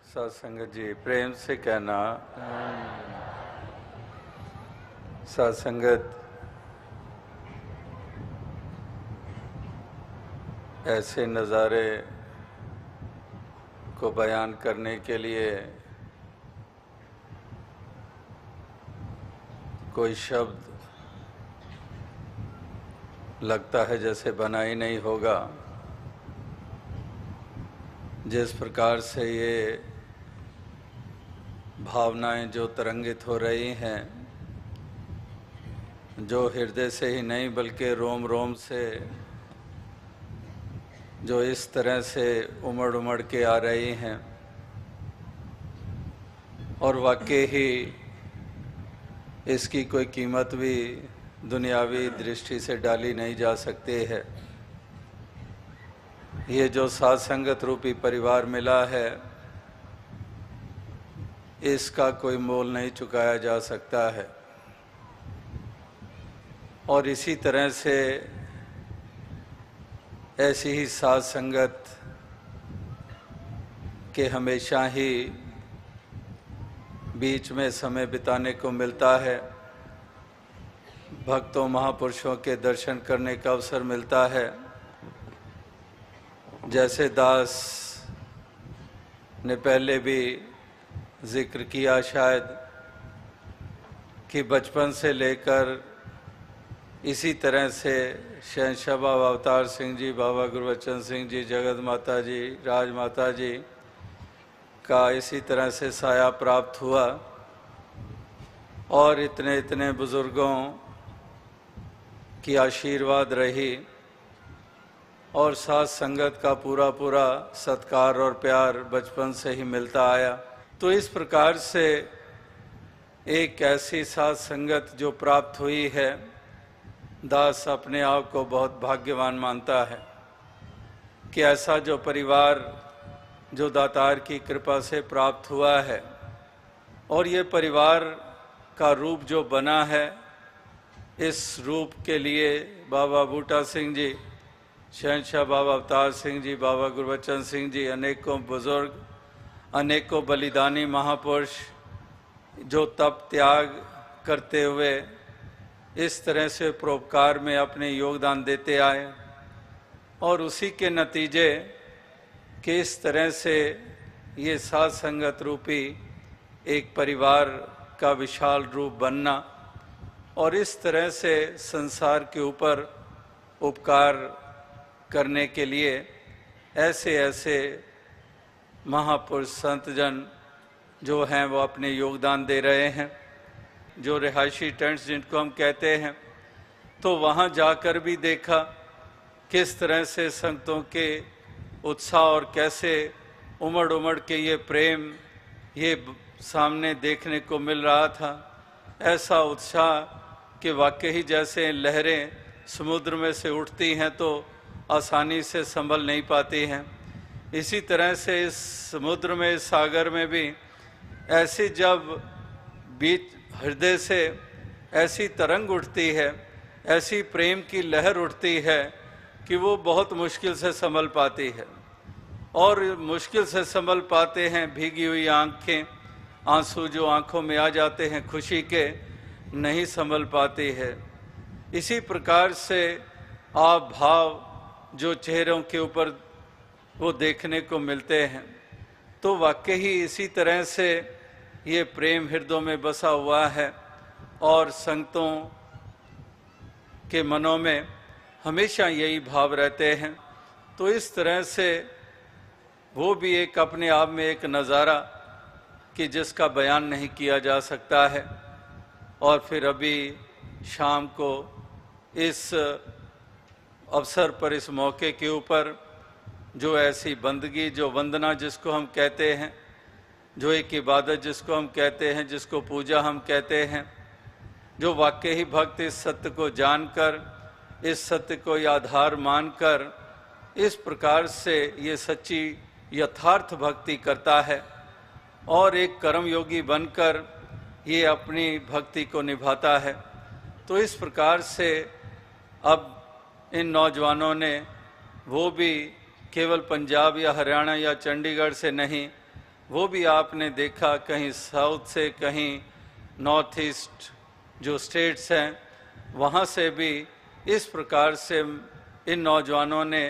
सत्संगत जी प्रेम से कहना, सत्संगत ऐसे नज़ारे को बयान करने के लिए कोई शब्द लगता है जैसे बना ही नहीं होगा। जिस प्रकार से ये भावनाएं जो तरंगित हो रही हैं, जो हृदय से ही नहीं बल्कि रोम रोम से जो इस तरह से उमड़ उमड़ के आ रही हैं, और वाकई ही इसकी कोई कीमत भी दुनियावी दृष्टि से डाली नहीं जा सकती है। ये जो साथ संगत रूपी परिवार मिला है, इसका कोई मोल नहीं चुकाया जा सकता है। और इसी तरह से ऐसी ही साथ संगत के हमेशा ही बीच में समय बिताने को मिलता है। भक्तों महापुरुषों के दर्शन करने का अवसर मिलता है। जैसे दास ने पहले भी जिक्र किया शायद कि बचपन से लेकर इसी तरह से शहंशाह बाबा अवतार सिंह जी, बाबा गुरबचन सिंह जी, जगत माता जी, राज माता जी का इसी तरह से साया प्राप्त हुआ, और इतने इतने बुज़ुर्गों की आशीर्वाद रही, और साथ संगत का पूरा पूरा सत्कार और प्यार बचपन से ही मिलता आया। तो इस प्रकार से एक ऐसी साथ संगत जो प्राप्त हुई है, दास अपने आप को बहुत भाग्यवान मानता है कि ऐसा जो परिवार जो दातार की कृपा से प्राप्त हुआ है, और ये परिवार का रूप जो बना है, इस रूप के लिए बाबा बूटा सिंह जी, शहंशाह बाबा अवतार सिंह जी, बाबा गुरबचन सिंह जी, अनेकों बुजुर्ग, अनेकों बलिदानी महापुरुष जो तप त्याग करते हुए इस तरह से परोपकार में अपने योगदान देते आए, और उसी के नतीजे कि इस तरह से ये साथ संगत रूपी एक परिवार का विशाल रूप बनना, और इस तरह से संसार के ऊपर उपकार करने के लिए ऐसे ऐसे महापुरुष संतजन जो हैं वो अपने योगदान दे रहे हैं। जो रिहायशी टेंट्स जिनको हम कहते हैं, तो वहाँ जाकर भी देखा किस तरह से संतों के उत्साह और कैसे उमड़ उमड़ के ये प्रेम ये सामने देखने को मिल रहा था। ऐसा उत्साह कि वाकई जैसे लहरें समुद्र में से उठती हैं तो आसानी से संभल नहीं पाती हैं, इसी तरह से इस समुद्र में, इस सागर में भी ऐसी जब बीच हृदय से ऐसी तरंग उठती है, ऐसी प्रेम की लहर उठती है कि वो बहुत मुश्किल से संभल पाती है। और मुश्किल से संभल पाते हैं भीगी हुई आंखें, आंसू जो आंखों में आ जाते हैं खुशी के, नहीं संभल पाती है। इसी प्रकार से आप भाव जो चेहरों के ऊपर वो देखने को मिलते हैं, तो वाकई ही इसी तरह से ये प्रेम हृदयों में बसा हुआ है, और संतों के मनों में हमेशा यही भाव रहते हैं। तो इस तरह से वो भी एक अपने आप में एक नज़ारा कि जिसका बयान नहीं किया जा सकता है। और फिर अभी शाम को इस अवसर पर, इस मौके के ऊपर जो ऐसी बंदगी, जो वंदना जिसको हम कहते हैं, जो एक इबादत जिसको हम कहते हैं, जिसको पूजा हम कहते हैं, जो वाकई ही भक्त इस सत्य को जानकर, इस सत्य को आधार मानकर इस प्रकार से ये सच्ची यथार्थ भक्ति करता है और एक कर्मयोगी बनकर ये अपनी भक्ति को निभाता है। तो इस प्रकार से अब इन नौजवानों ने वो भी केवल पंजाब या हरियाणा या चंडीगढ़ से नहीं, वो भी आपने देखा कहीं साउथ से, कहीं नॉर्थ ईस्ट जो स्टेट्स हैं वहाँ से भी इस प्रकार से इन नौजवानों ने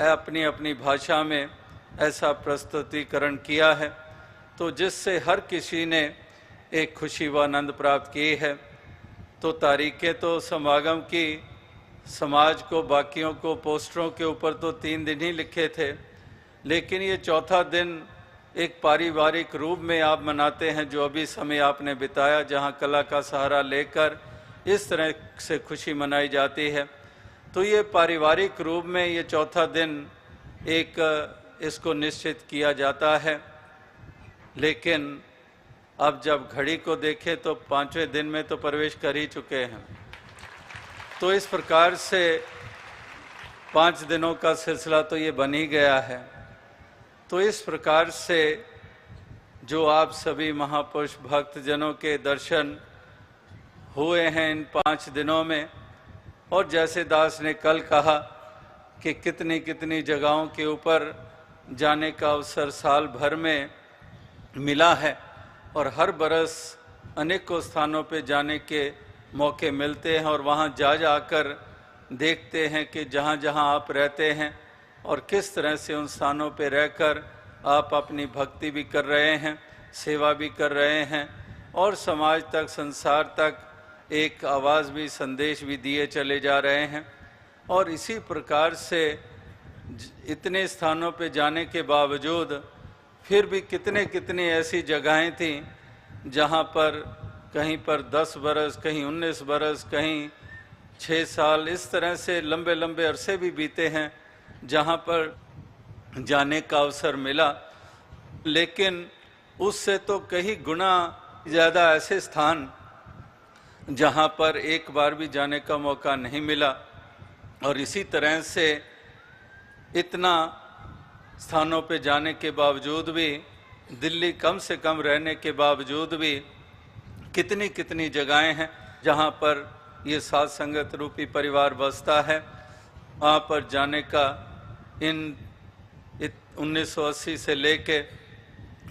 अपनी अपनी भाषा में ऐसा प्रस्तुतिकरण किया है, तो जिससे हर किसी ने एक खुशी व आनंद प्राप्त की है। तो तारीखें तो समागम की समाज को, बाकियों को पोस्टरों के ऊपर तो 3 दिन ही लिखे थे, लेकिन ये चौथा दिन एक पारिवारिक रूप में आप मनाते हैं, जो अभी समय आपने बिताया, जहाँ कला का सहारा लेकर इस तरह से खुशी मनाई जाती है। तो ये पारिवारिक रूप में ये चौथा दिन एक इसको निश्चित किया जाता है। लेकिन अब जब घड़ी को देखें तो 5वें दिन में तो प्रवेश कर ही चुके हैं। तो इस प्रकार से 5 दिनों का सिलसिला तो ये बन ही गया है। तो इस प्रकार से जो आप सभी महापुरुष भक्तजनों के दर्शन हुए हैं इन 5 दिनों में, और जैसे दास ने कल कहा कि कितनी कितनी जगहों के ऊपर जाने का अवसर साल भर में मिला है, और हर बरस अनेकों स्थानों पे जाने के मौके मिलते हैं, और वहाँ जा जाकर देखते हैं कि जहाँ जहाँ आप रहते हैं और किस तरह से उन स्थानों पे रहकर आप अपनी भक्ति भी कर रहे हैं, सेवा भी कर रहे हैं, और समाज तक, संसार तक एक आवाज़ भी, संदेश भी दिए चले जा रहे हैं। और इसी प्रकार से इतने स्थानों पे जाने के बावजूद फिर भी कितने कितनी ऐसी जगहें थीं जहाँ पर कहीं पर 10 बरस, कहीं 19 बरस, कहीं 6 साल, इस तरह से लंबे लंबे अरसे भी बीते हैं जहाँ पर जाने का अवसर मिला। लेकिन उससे तो कई गुना ज़्यादा ऐसे स्थान जहाँ पर एक बार भी जाने का मौका नहीं मिला, और इसी तरह से इतना स्थानों पे जाने के बावजूद भी, दिल्ली कम से कम रहने के बावजूद भी कितनी कितनी जगहें हैं जहाँ पर ये साध संगत रूपी परिवार बसता है। वहाँ पर जाने का इन 1980 से लेके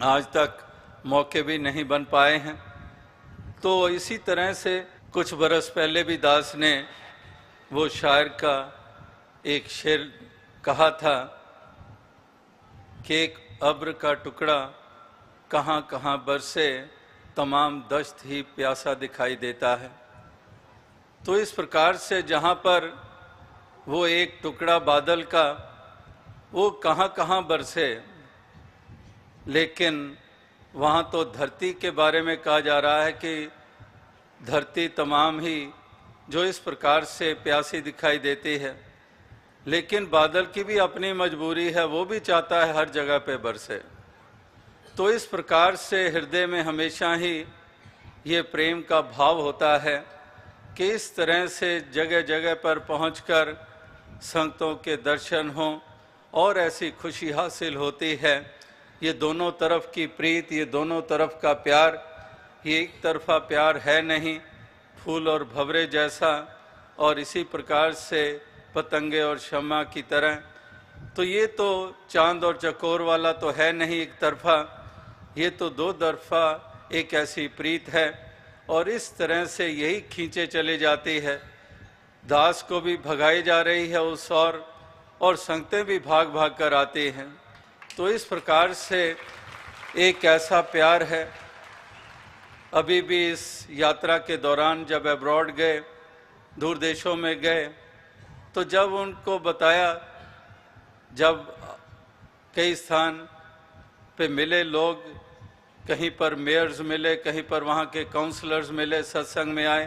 आज तक मौके भी नहीं बन पाए हैं। तो इसी तरह से कुछ बरस पहले भी दास ने वो शायर का एक शेर कहा था कि एक अब्र का टुकड़ा कहाँ कहाँ बरसे, तमाम दश्त ही प्यासा दिखाई देता है। तो इस प्रकार से जहाँ पर वो एक टुकड़ा बादल का, वो कहाँ कहाँ बरसे, लेकिन वहाँ तो धरती के बारे में कहा जा रहा है कि धरती तमाम ही जो इस प्रकार से प्यासी दिखाई देती है, लेकिन बादल की भी अपनी मजबूरी है, वो भी चाहता है हर जगह पे बरसे। तो इस प्रकार से हृदय में हमेशा ही ये प्रेम का भाव होता है कि इस तरह से जगह जगह पर पहुंचकर संतों के दर्शन हों और ऐसी खुशी हासिल होती है। ये दोनों तरफ की प्रीत, ये दोनों तरफ का प्यार, ये एक तरफा प्यार है नहीं, फूल और भंवरे जैसा, और इसी प्रकार से पतंगे और शम्मा की तरह। तो ये तो चांद और चकोर वाला तो है नहीं एक तरफा, ये तो 2 तरफा एक ऐसी प्रीत है, और इस तरह से यही खींचे चले जाती है। दास को भी भगाई जा रही है उस और संगतें भी भाग भाग कर आती हैं। तो इस प्रकार से एक ऐसा प्यार है। अभी भी इस यात्रा के दौरान जब अब्रॉड गए, दूर देशों में गए, तो जब उनको बताया, जब कई स्थान पे मिले लोग, कहीं पर मेयर्स मिले, कहीं पर वहाँ के काउंसलर्स मिले, सत्संग में आए,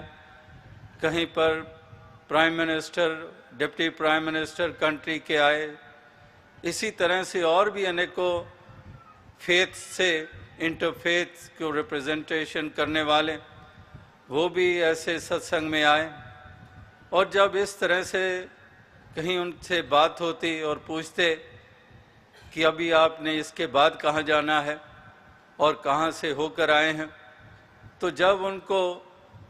कहीं पर prime minister, deputy prime minister country के आए, इसी तरह से और भी अनेकों फेथ से इंटरफेथ को रिप्रेजेंटेशन करने वाले वो भी ऐसे सत्संग में आए। और जब इस तरह से कहीं उनसे बात होती और पूछते कि अभी आपने इसके बाद कहाँ जाना है और कहाँ से होकर आए हैं, तो जब उनको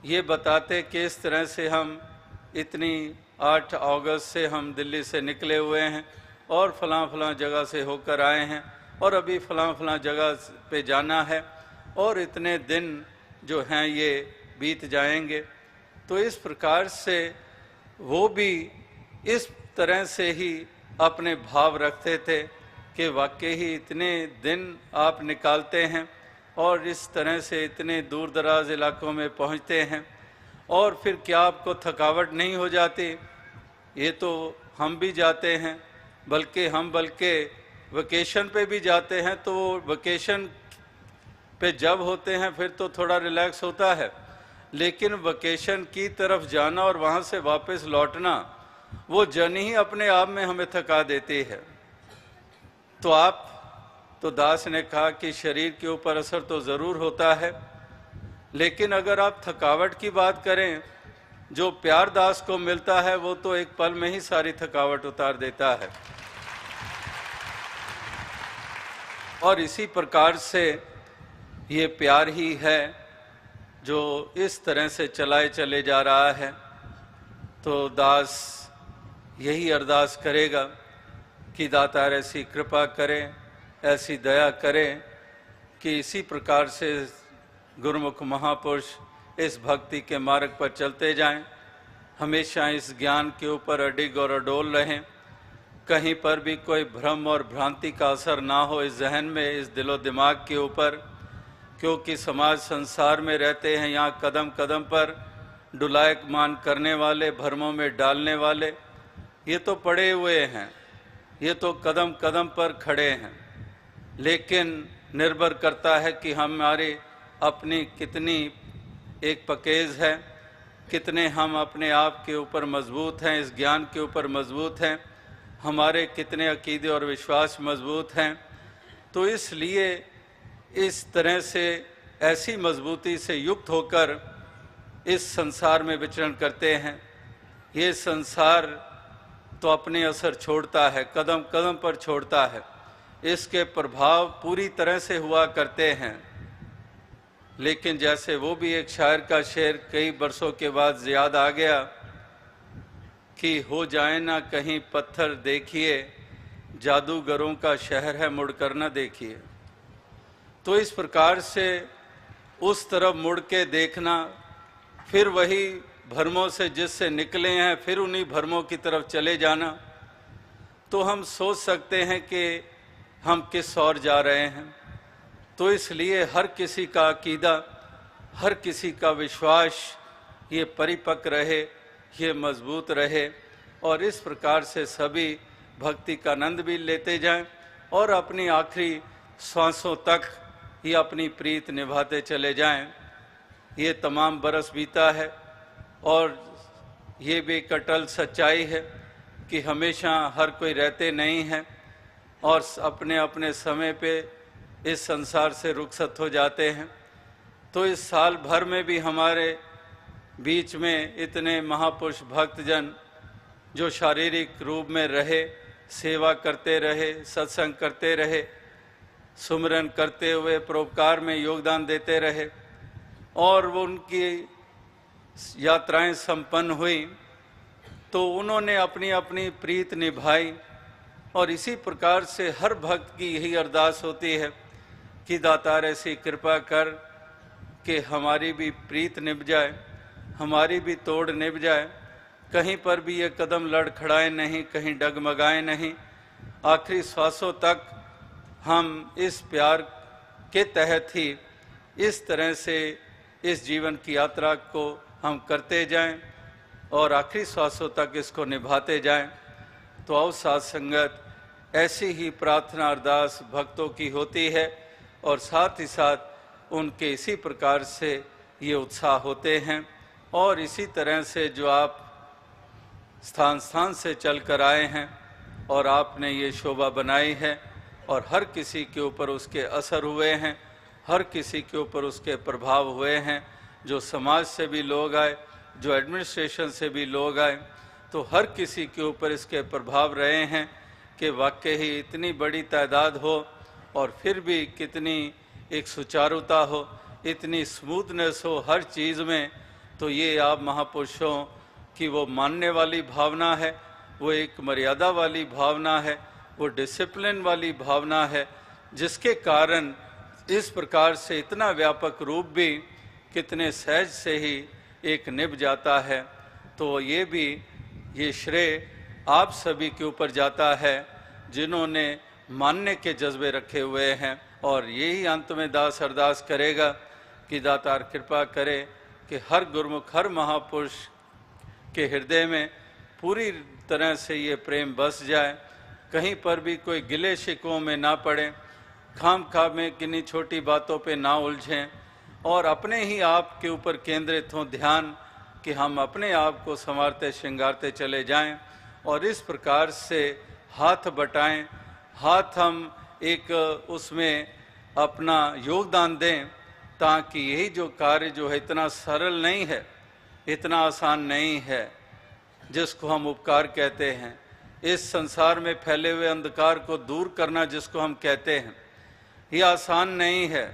ये बताते कि इस तरह से हम इतनी 8 अगस्त से हम दिल्ली से निकले हुए हैं और फलां जगह से होकर आए हैं और अभी फलां जगह पे जाना है और इतने दिन जो हैं ये बीत जाएंगे। तो इस प्रकार से वो भी इस तरह से ही अपने भाव रखते थे कि वाकई ही इतने दिन आप निकालते हैं और इस तरह से इतने दूर दराज इलाकों में पहुंचते हैं और फिर क्या आपको थकावट नहीं हो जाती? ये तो हम भी जाते हैं, बल्कि वेकेशन पे भी जाते हैं, तो वेकेशन पे जब होते हैं फिर तो थोड़ा रिलैक्स होता है, लेकिन वेकेशन की तरफ जाना और वहाँ से वापस लौटना, वो जर्नी ही अपने आप में हमें थका देती है। तो दास ने कहा कि शरीर के ऊपर असर तो ज़रूर होता है, लेकिन अगर आप थकावट की बात करें, जो प्यार दास को मिलता है वो तो एक पल में ही सारी थकावट उतार देता है। और इसी प्रकार से ये प्यार ही है जो इस तरह से चलाए चले जा रहा है। तो दास यही अरदास करेगा कि दातार ऐसी कृपा करें, ऐसी दया करें कि इसी प्रकार से गुरुमुख महापुरुष इस भक्ति के मार्ग पर चलते जाएं, हमेशा इस ज्ञान के ऊपर अडिग और अडोल रहें, कहीं पर भी कोई भ्रम और भ्रांति का असर ना हो इस जहन में, इस दिलो दिमाग के ऊपर, क्योंकि समाज संसार में रहते हैं, यहाँ कदम कदम पर डुलायमान करने वाले, भ्रमों में डालने वाले ये तो पड़े हुए हैं, ये तो कदम कदम पर खड़े हैं। लेकिन निर्भर करता है कि हमारी अपनी कितनी एक पकेज है, कितने हम अपने आप के ऊपर मजबूत हैं, इस ज्ञान के ऊपर मजबूत हैं, हमारे कितने अकीदे और विश्वास मजबूत हैं। तो इसलिए इस तरह से ऐसी मजबूती से युक्त होकर इस संसार में विचरण करते हैं। ये संसार तो अपने असर छोड़ता है, कदम कदम पर छोड़ता है, इसके प्रभाव पूरी तरह से हुआ करते हैं। लेकिन जैसे वो भी एक शायर का शेर कई बरसों के बाद याद आ गया कि हो जाए ना कहीं पत्थर देखिए, जादूगरों का शहर है मुड़कर न देखिए। तो इस प्रकार से उस तरफ मुड़ के देखना, फिर वही भ्रमों से जिससे निकले हैं फिर उन्हीं भ्रमों की तरफ चले जाना, तो हम सोच सकते हैं कि हम किस ओर जा रहे हैं। तो इसलिए हर किसी का अकीदा, हर किसी का विश्वास ये परिपक्व रहे, ये मजबूत रहे और इस प्रकार से सभी भक्ति का आनंद भी लेते जाएं और अपनी आखिरी सांसों तक ये अपनी प्रीत निभाते चले जाएं। ये तमाम बरस बीता है और ये भी एक अटल सच्चाई है कि हमेशा हर कोई रहते नहीं हैं और अपने अपने समय पे इस संसार से रुखसत हो जाते हैं। तो इस साल भर में भी हमारे बीच में इतने महापुरुष भक्तजन जो शारीरिक रूप में रहे, सेवा करते रहे, सत्संग करते रहे, सुमिरन करते हुए परोपकार में योगदान देते रहे और वो उनकी यात्राएं संपन्न हुई, तो उन्होंने अपनी अपनी प्रीत निभाई। और इसी प्रकार से हर भक्त की यही अरदास होती है कि दातार ऐसी कृपा कर कि हमारी भी प्रीत निभ जाए, हमारी भी तोड़ निभ जाए, कहीं पर भी ये कदम लड़खड़ाए नहीं, कहीं डगमगाए नहीं, आखिरी श्वासों तक हम इस प्यार के तहत ही इस तरह से इस जीवन की यात्रा को हम करते जाएं और आखिरी श्वासों तक इसको निभाते जाएं। तो आओ साथ संगत, ऐसी ही प्रार्थना अरदास भक्तों की होती है और साथ ही साथ उनके इसी प्रकार से ये उत्साह होते हैं। और इसी तरह से जो आप स्थान स्थान से चल कर आए हैं और आपने ये शोभा बनाई है और हर किसी के ऊपर उसके असर हुए हैं, हर किसी के ऊपर उसके प्रभाव हुए हैं, जो समाज से भी लोग आए, जो एडमिनिस्ट्रेशन से भी लोग आए, तो हर किसी के ऊपर इसके प्रभाव रहे हैं कि वाकई ही इतनी बड़ी तादाद हो और फिर भी कितनी एक सुचारुता हो, इतनी स्मूथनेस हो हर चीज़ में। तो ये आप महापुरुषों कि वो मानने वाली भावना है, वो एक मर्यादा वाली भावना है, वो डिसिप्लिन वाली भावना है, जिसके कारण इस प्रकार से इतना व्यापक रूप भी कितने सहज से ही एक निभ जाता है। तो ये श्रेय आप सभी के ऊपर जाता है जिन्होंने मानने के जज्बे रखे हुए हैं। और यही अंत में दास अरदास करेगा कि दातार कृपा करे कि हर गुरुमुख, हर महापुरुष के हृदय में पूरी तरह से ये प्रेम बस जाए, कहीं पर भी कोई गिले शिकवों में ना पड़े, खाम खा में किन्हीं छोटी बातों पे ना उलझें और अपने ही आप के ऊपर केंद्रित हों ध्यान, कि हम अपने आप को संवारते श्रृंगारते चले जाएं और इस प्रकार से हाथ बटाएं, हाथ हम एक उसमें अपना योगदान दें, ताकि यही जो कार्य जो है इतना सरल नहीं है, इतना आसान नहीं है, जिसको हम उपकार कहते हैं, इस संसार में फैले हुए अंधकार को दूर करना जिसको हम कहते हैं, ये आसान नहीं है,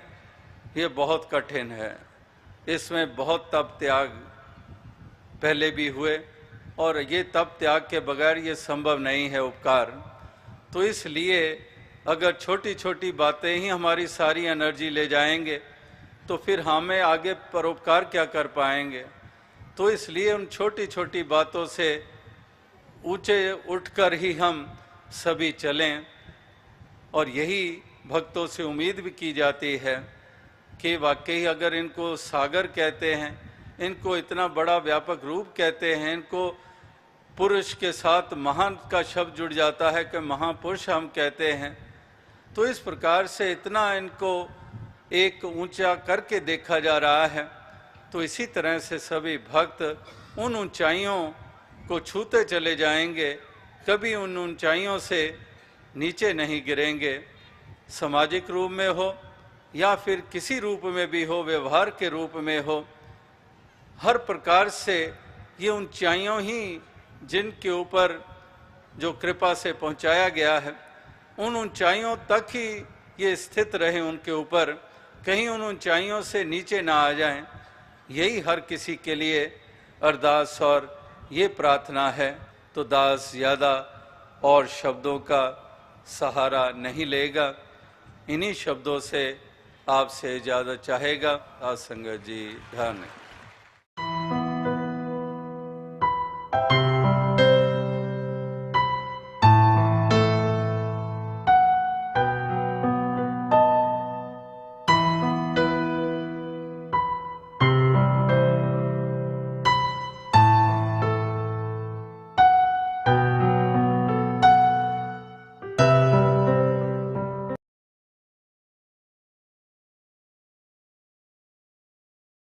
ये बहुत कठिन है। इसमें बहुत तप त्याग पहले भी हुए और ये तप त्याग के बगैर ये संभव नहीं है उपकार। तो इसलिए अगर छोटी छोटी बातें ही हमारी सारी एनर्जी ले जाएंगे तो फिर हमें आगे परोपकार क्या कर पाएंगे। तो इसलिए उन छोटी छोटी बातों से ऊंचे उठकर ही हम सभी चलें। और यही भक्तों से उम्मीद भी की जाती है कि वाकई अगर इनको सागर कहते हैं, इनको इतना बड़ा व्यापक रूप कहते हैं, इनको पुरुष के साथ महान का शब्द जुड़ जाता है कि महापुरुष हम कहते हैं, तो इस प्रकार से इतना इनको एक ऊंचा करके देखा जा रहा है। तो इसी तरह से सभी भक्त उन ऊंचाइयों को छूते चले जाएंगे, कभी उन ऊंचाइयों से नीचे नहीं गिरेंगे, सामाजिक रूप में हो या फिर किसी रूप में भी हो, व्यवहार के रूप में हो, हर प्रकार से ये ऊंचाइयों ही जिनके ऊपर जो कृपा से पहुंचाया गया है, उन ऊंचाइयों तक ही ये स्थित रहे उनके ऊपर, कहीं उन ऊंचाइयों से नीचे ना आ जाएं। यही हर किसी के लिए अरदास और ये प्रार्थना है। तो दास ज़्यादा और शब्दों का सहारा नहीं लेगा, इन्हीं शब्दों से आपसे इजाज़त चाहेगा। दास संगत जी धन्य।